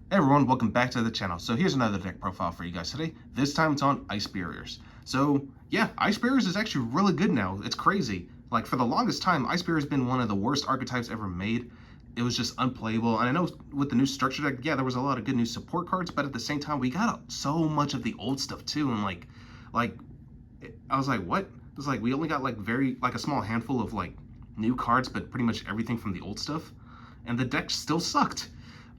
Hey everyone, welcome back to the channel. So here's another deck profile for you guys today. This time it's on Ice Barriers. So yeah, Ice Barriers is actually really good now. It's crazy. Like for the longest time, Ice Barrier has been one of the worst archetypes ever made. It was just unplayable. And I know with the new structure deck, yeah, there was a lot of good new support cards, but at the same time, we got so much of the old stuff too. And like I was like, what? It was like we only got like a small handful of like new cards, but pretty much everything from the old stuff. And the deck still sucked.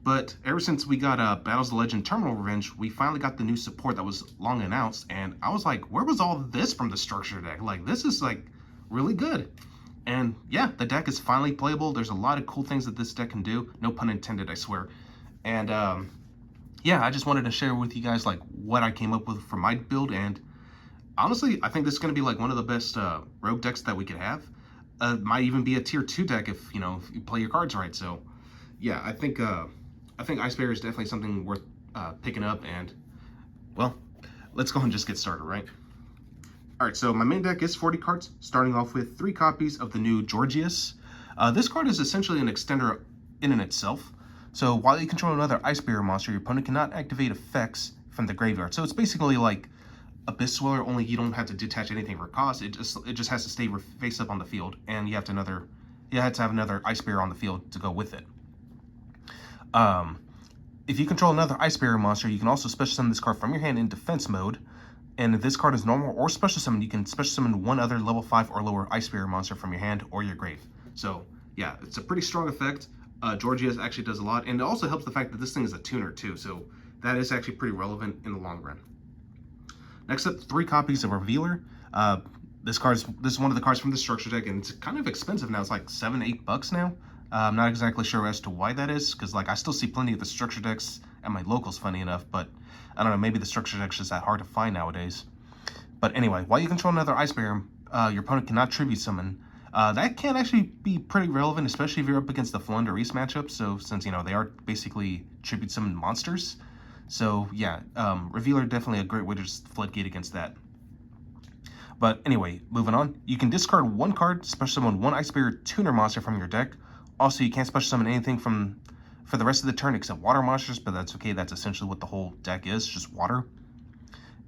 But ever since we got Battles of the Legend Terminal Revenge, we finally got the new support that was long announced, and I was like, where was all this from the structure deck? Like, this is like really good. And yeah, the deck is finally playable. There's a lot of cool things that this deck can do. No pun intended, I swear. And yeah, I just wanted to share with you guys like what I came up with for my build. And honestly, I think this is going to be like one of the best rogue decks that we could have. Might even be a tier 2 deck if you play your cards right. So yeah, I think Ice Bear is definitely something worth picking up, and well, let's go and just get started, right? All right, so my main deck is 40 cards, starting off with 3 copies of the new Georgius. This card is essentially an extender in and itself. So while you control another Ice Bear monster, your opponent cannot activate effects from the graveyard. So it's basically like Abyss Swiller, only you don't have to detach anything for cost. It just has to stay face up on the field, and you have to have another Ice Bear on the field to go with it. If you control another Ice Barrier monster, you can also special summon this card from your hand in defense mode. And if this card is normal or special summon, you can special summon one other level 5 or lower Ice Barrier monster from your hand or your grave. So yeah, it's a pretty strong effect. Georgia's actually does a lot, and it also helps the fact that this thing is a tuner too, so that is actually pretty relevant in the long run. Next up, 3 copies of Revealer. This is one of the cards from the structure deck, and it's kind of expensive now. It's like $7-8 now. I'm not exactly sure as to why that is, because like I still see plenty of the structure decks at my locals, funny enough, but I don't know, maybe the structure deck's just that hard to find nowadays. But anyway, while you control another Ice Bear, your opponent cannot tribute summon. That can actually be pretty relevant, especially if you're up against the Flundereese matchup, so since, they are basically tribute summon monsters. So yeah, Revealer definitely a great way to just floodgate against that. But anyway, moving on, you can discard 1 card, special summon 1 Ice Bear tuner monster from your deck. Also, you can't special summon anything for the rest of the turn except water monsters, but that's okay. That's essentially what the whole deck is, just water.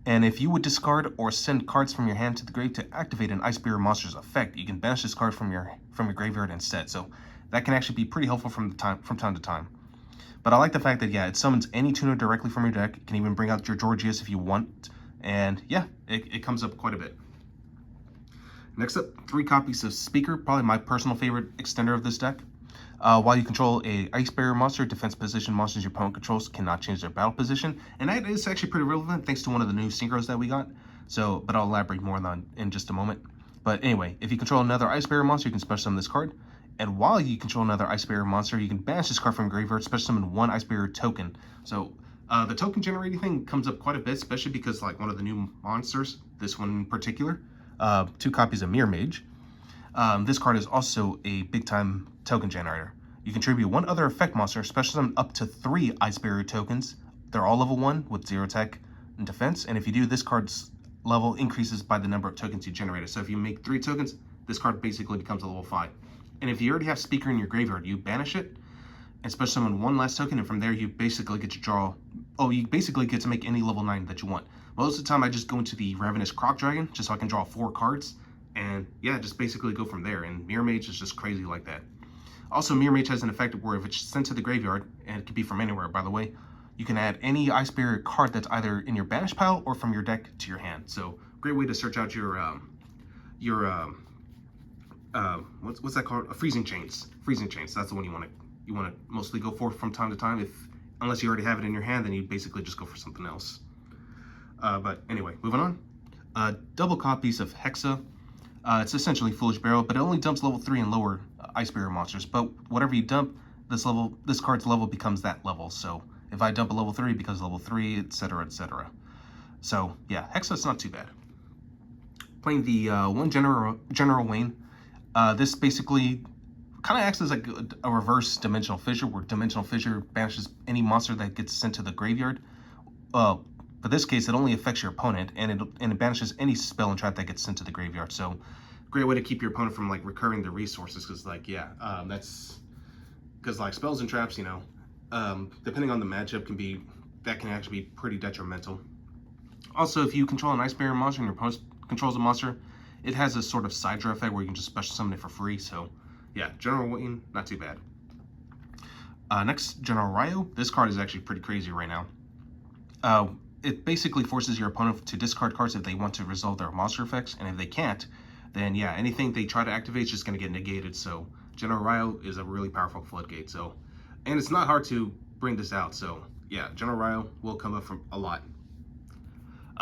And if you would discard or send cards from your hand to the grave to activate an Ice Bear monster's effect, you can banish this card from your graveyard instead. So that can actually be pretty helpful from time to time. But I like the fact that yeah, it summons any tuner directly from your deck. You can even bring out your Georgius if you want, and yeah, it comes up quite a bit. Next up, 3 copies of Speaker, probably my personal favorite extender of this deck. While you control a Ice Barrier monster, defense position monsters your opponent controls cannot change their battle position, and that is actually pretty relevant thanks to one of the new synchros that we got. So, but I'll elaborate more on that in just a moment. But anyway, if you control another Ice Barrier monster, you can special summon this card. And while you control another Ice Barrier monster, you can banish this card from graveyard, special summon 1 Ice Barrier token. So the token generating thing comes up quite a bit, especially because like one of the new monsters, this one in particular, 2 copies of Mirror Mage. This card is also a big-time token generator. You contribute 1 other effect monster, special summon up to 3 Ice Barrier tokens. They're all level 1 with 0 attack and defense, and if you do, this card's level increases by the number of tokens you generated. So if you make 3 tokens, this card basically becomes a level 5. And if you already have Speaker in your graveyard, you banish it, and special summon 1 last token, and from there you basically get to draw... Oh, you basically get to make any level 9 that you want. Most of the time I just go into the Ravenous Croc Dragon, just so I can draw 4 cards, and yeah, just basically go from there. And Mirror Mage is just crazy like that. Also, Mirror Mage has an effect where if it's sent to the graveyard, and it can be from anywhere, by the way, you can add any Ice Barrier card that's either in your banish pile or from your deck to your hand. So, great way to search out your what's that called? Freezing Chains. Freezing Chains. That's the one you want to mostly go for from time to time. Unless you already have it in your hand, then you basically just go for something else. But anyway, moving on. Double copies of Hexa. It's essentially Foolish Barrel, but it only dumps level 3 and lower Ice Barrier monsters. But whatever you dump, this card's level becomes that level. So if I dump a level 3, it becomes level 3, etc., etc. So yeah, Hexa's not too bad. Playing the 1 General Wayne. This basically kind of acts as like a reverse Dimensional Fissure, where Dimensional Fissure banishes any monster that gets sent to the graveyard. For this case, it only affects your opponent, and it banishes any spell and trap that gets sent to the graveyard. So, great way to keep your opponent from like recurring the resources, because like yeah, that's because like spells and traps, depending on the matchup, that can actually be pretty detrimental. Also, if you control an Ice Barrier monster and your opponent controls a monster, it has a sort of side draw effect where you can just special summon it for free. So, yeah, General Wayne, not too bad. Next, General Ryo. This card is actually pretty crazy right now. It basically forces your opponent to discard cards if they want to resolve their monster effects, and if they can't, then yeah, anything they try to activate is just going to get negated. So General Ryo is a really powerful floodgate. So, and it's not hard to bring this out. So yeah, General Ryo will come up from a lot.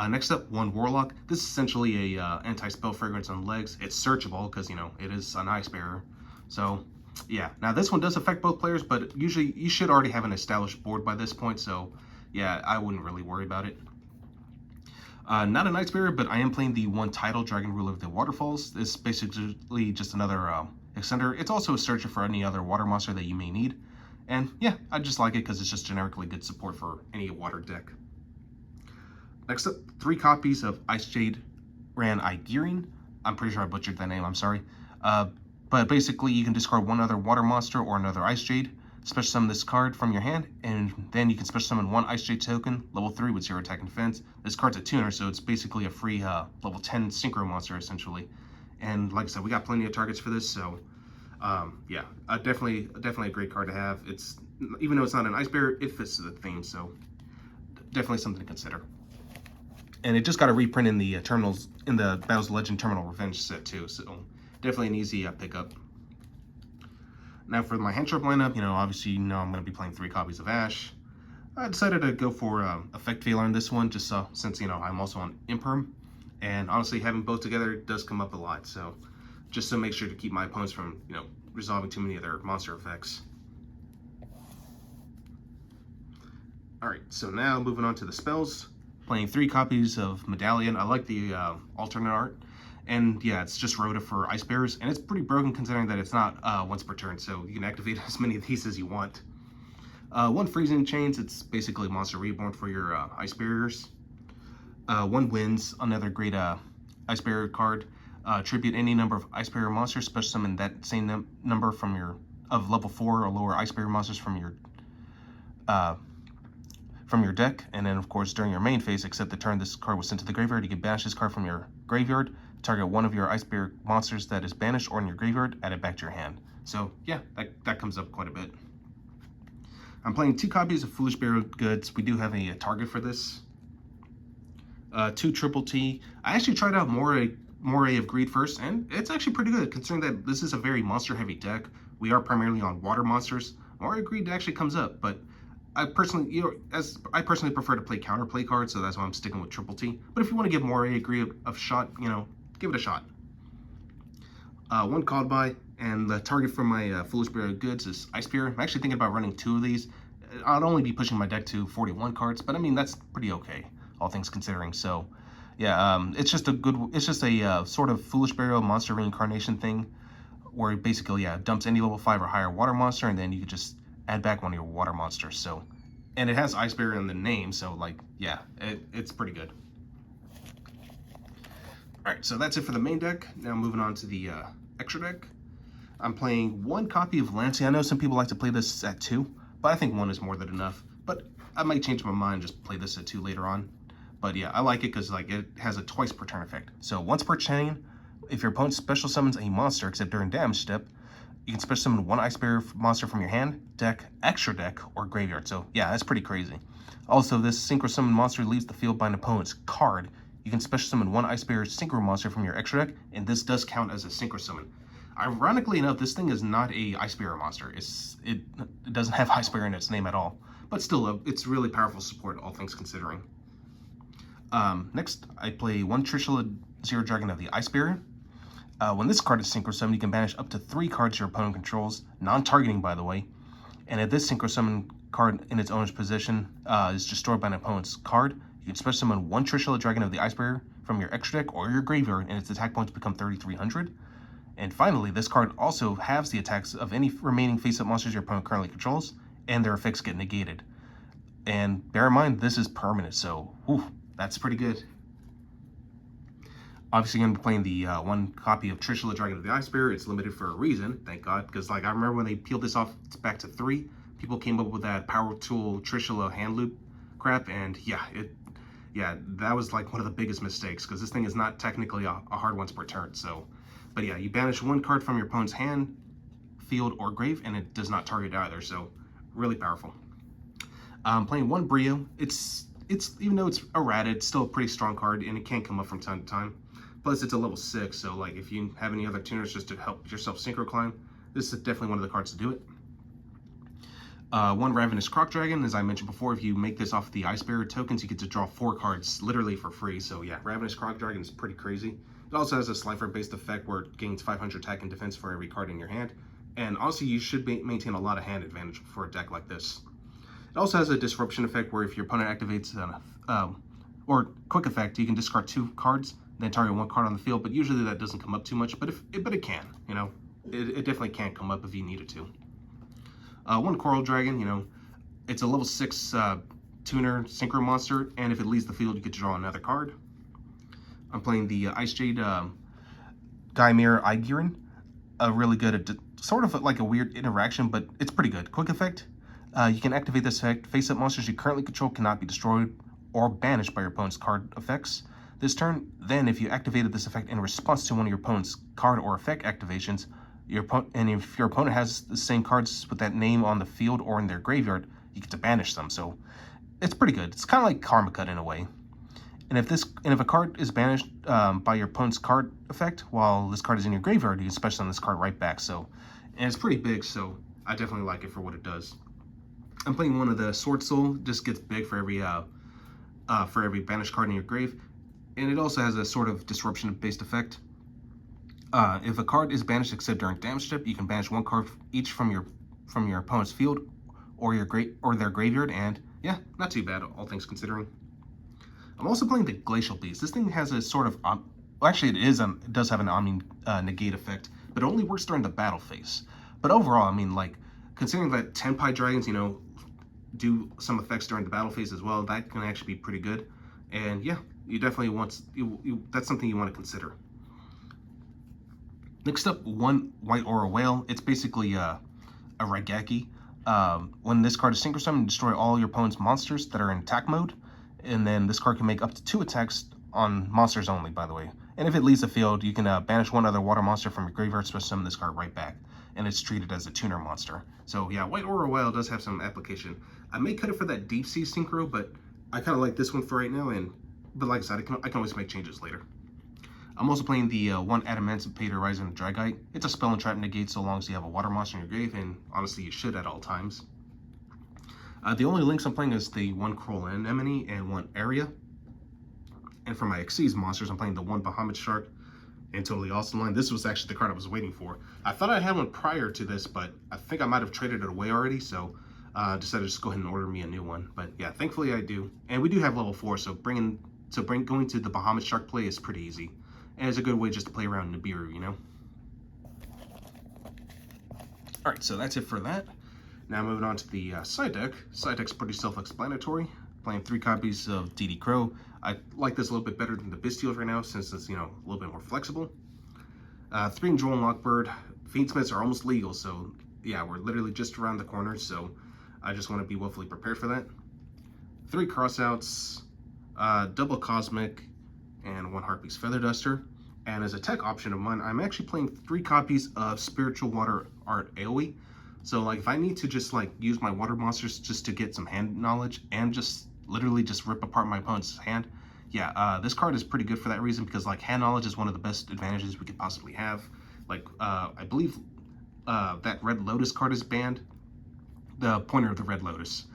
Next up, one Warlock. This is essentially a anti-spell fragrance on legs. It's searchable because, you know, it is an Ice Bearer. So yeah, now this one does affect both players, but usually you should already have an established board by this point. So yeah, I wouldn't really worry about it. Not an Ice Bearer, but I am playing the one title, Dragon Ruler of the Waterfalls. This is basically just another extender. It's also a searcher for any other water monster that you may need. And yeah, I just like it because it's just generically good support for any water deck. Next up, 3 copies of Ice Jade Ran Igearing. I'm pretty sure I butchered that name, I'm sorry. But basically, you can discard one other water monster or another Ice Jade, special summon this card from your hand, and then you can special summon 1 Ice Jade token, level 3 with 0 attack and defense. This card's a tuner, so it's basically a free level 10 synchro monster, essentially. And like I said, we got plenty of targets for this, so yeah, definitely a great card to have. It's, even though it's not an Ice Bearer, it fits the theme, so definitely something to consider. And it just got a reprint in the terminals, in the Battles of Legend Terminal Revenge set too, so definitely an easy pickup. Now for my hand trap lineup, you know, obviously you know I'm going to be playing 3 copies of Ash. I decided to go for Effect Failure on this one, just since, you know, I'm also on Imperm. And honestly, having both together does come up a lot, so just to make sure to keep my opponents from, you know, resolving too many of their monster effects. Alright, so now moving on to the spells. Playing 3 copies of Medallion. I like the alternate art. And yeah, it's just Rhoda for Ice Bearers, and it's pretty broken considering that it's not once per turn, so you can activate as many of these as you want. 1 Freezing Chains, it's basically Monster Reborn for your Ice Barriers. 1 Winds, another great Ice Barrier card. Tribute any number of Ice Barrier monsters, special summon that same number from your, of level 4 or lower Ice Barrier monsters from your deck. And then of course during your main phase, except the turn this card was sent to the graveyard, you can banish this card from your graveyard, target one of your Ice Bear monsters that is banished or in your graveyard, add it back to your hand. So yeah, that comes up quite a bit. I'm playing 2 copies of Foolish Burial Goods. We do have a target for this. 2 Triple T. I actually tried out Moray of Greed first, and it's actually pretty good considering that this is a very monster heavy deck. We are primarily on water monsters. Moray of Greed actually comes up, but I personally prefer to play counterplay cards, so that's why I'm sticking with Triple T. But if you want to give Moray of Greed a shot, you know, give it a shot. 1 Called By, and the target for my Foolish Burial Goods is Ice Bearer. I'm actually thinking about running 2 of these. I'd only be pushing my deck to 41 cards, but I mean, that's pretty okay, all things considering. So yeah, it's just a sort of Foolish Burial monster reincarnation thing, where it basically, yeah, dumps any level 5 or higher water monster, and then you could just add back one of your water monsters. So, and it has Ice Bearer in the name, so like, yeah, it's pretty good. Alright, so that's it for the main deck. Now moving on to the extra deck. I'm playing 1 copy of Lancey. I know some people like to play this at 2, but I think 1 is more than enough. But I might change my mind, just play this at 2 later on. But yeah, I like it because like it has a twice per turn effect. So once per chain, if your opponent special summons a monster, except during damage step, you can special summon 1 Ice Bearer monster from your hand, deck, extra deck, or graveyard. So yeah, that's pretty crazy. Also, this synchro summon monster leaves the field by an opponent's card. You can special summon 1 Ice Bearer synchro monster from your extra deck, and this does count as a synchro summon. Ironically enough, this thing is not a Ice Bearer monster. It doesn't have Ice Bearer in its name at all. But still, it's really powerful support, all things considering. Next, I play 1 Trishula Zero Dragon of the Ice Bearer. When this card is synchro summoned, you can banish up to 3 cards your opponent controls, non-targeting by the way. And if this synchro summon card in its owner's position is destroyed by an opponent's card, you can special summon 1 Trishula Dragon of the Ice Bearer from your extra deck or your graveyard, and its attack points become 3,300. And finally, this card also halves the attacks of any remaining face-up monsters your opponent currently controls, and their effects get negated. And bear in mind, this is permanent, so whew, that's pretty good. Obviously, I'm going to be playing the 1 copy of Trishula Dragon of the Ice Bearer. It's limited for a reason, thank God, because like I remember when they peeled this off, it's back to 3. people came up with that power tool Trishula hand loop crap, and yeah, that was like one of the biggest mistakes, because this thing is not technically a hard once per turn. So, but yeah, you banish one card from your opponent's hand, field, or grave, and it does not target either. So, really powerful. Playing one Brio. It's even though it's errata, it's still a pretty strong card, and it can come up from time to time. Plus, it's a level 6, so like if you have any other tuners just to help yourself synchro climb, this is definitely one of the cards to do it. One Ravenous Croc Dragon. As I mentioned before, if you make this off the Ice Bearer tokens, you get to draw 4 cards literally for free. So yeah, Ravenous Croc Dragon is pretty crazy. It also has a Slifer-based effect where it gains 500 attack and defense for every card in your hand. And honestly, you should maintain a lot of hand advantage for a deck like this. It also has a disruption effect where if your opponent activates or quick effect, you can discard 2 cards, then target 1 card on the field. But usually that doesn't come up too much. But it can, you know, it definitely can come up if you need it to. One Coral Dragon, you know, it's a level 6 tuner synchro monster, and if it leaves the field, you get to draw another card. I'm playing the Ice Jade Gymir Aigirin. Really good, sort of like a weird interaction, but it's pretty good. Quick effect. You can activate this effect. Face-up monsters you currently control cannot be destroyed or banished by your opponent's card effects this turn. Then, if you activated this effect in response to one of your opponent's card or effect activations, and if your opponent has the same cards with that name on the field or in their graveyard, you get to banish them. So it's pretty good. It's kind of like Karma Cut in a way. And if a card is banished by your opponent's card effect while this card is in your graveyard, you can special summon this card right back. So, and it's pretty big, so I definitely like it for what it does. I'm playing one of the Sword Soul. Just gets big for every banished card in your grave, and it also has a sort of disruption-based effect. If a card is banished except during damage step, you can banish 1 card each from your opponent's field or their graveyard, and yeah, not too bad, all things considering. I'm also playing the Glacial Beast. This thing has a sort of well, actually it does have an Omni negate effect, but it only works during the battle phase. But overall, I mean, like, considering that Tenpai dragons, you know, do some effects during the battle phase as well, that can actually be pretty good. And yeah, you definitely want that's something you want to consider. Next up, one White Aura Whale. It's basically a Raigeki. When this card is synchro summoned, destroy all your opponent's monsters that are in attack mode, and then this card can make up to 2 attacks on monsters only, by the way. And if it leaves the field, you can banish 1 other water monster from your graveyard, special summon this card right back, and it's treated as a tuner monster. So yeah, White Aura Whale does have some application. I may cut it for that Deep Sea synchro, but I kind of like this one for right now. But like I said, I can always make changes later. I'm also playing the one Adamantipator Rising Dragite. It's a spell and trap negate so long as you have a water monster in your grave, and honestly you should at all times. The only links I'm playing is the one Cruel Anemone and one Area. And for my Xyz monsters, I'm playing the one Bahamut Shark and Totally Awesome line. This was actually the card I was waiting for. I thought I had one prior to this, but I think I might have traded it away already, so decided to just go ahead and order me a new one. But yeah, thankfully I do. And we do have level 4, so going to the Bahamut Shark play is pretty easy. And it's a good way just to play around Nibiru, you know? Alright, so that's it for that. Now moving on to the side deck. Side deck's pretty self-explanatory. Playing 3 copies of DD Crow. I like this a little bit better than the Bystials right now, since it's, you know, a little bit more flexible. 3 Droll and Lockbird. Fiendsmiths are almost legal, so yeah, we're literally just around the corner, so I just want to be willfully prepared for that. 3 Crossouts, double Cosmic, and 1 Heartbeat's Feather Duster. And as a tech option of mine, I'm actually playing 3 copies of Spiritual Water Art AoE. So like if I need to just like use my water monsters just to get some hand knowledge and just literally just rip apart my opponent's hand, yeah, this card is pretty good for that reason, because like hand knowledge is one of the best advantages we could possibly have. Like I believe that Red Lotus card is banned, the Pointer of the Red Lotus.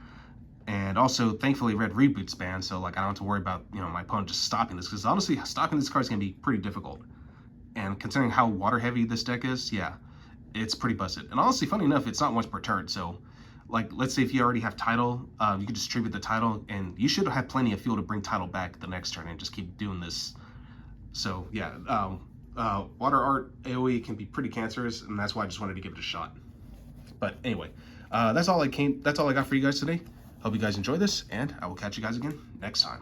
And also, thankfully, Red Reboot's banned, so like I don't have to worry about, you know, my opponent just stopping this, because honestly, stopping this card is going to be pretty difficult. And considering how water heavy this deck is, yeah, it's pretty busted. And honestly, funny enough, it's not once per turn, so like let's say if you already have Tidal, you can distribute the Tidal, and you should have plenty of fuel to bring Tidal back the next turn and just keep doing this. So yeah, Water Art AoE can be pretty cancerous, and that's why I just wanted to give it a shot. But anyway, that's all I got for you guys today. Hope you guys enjoy this, and I will catch you guys again next time.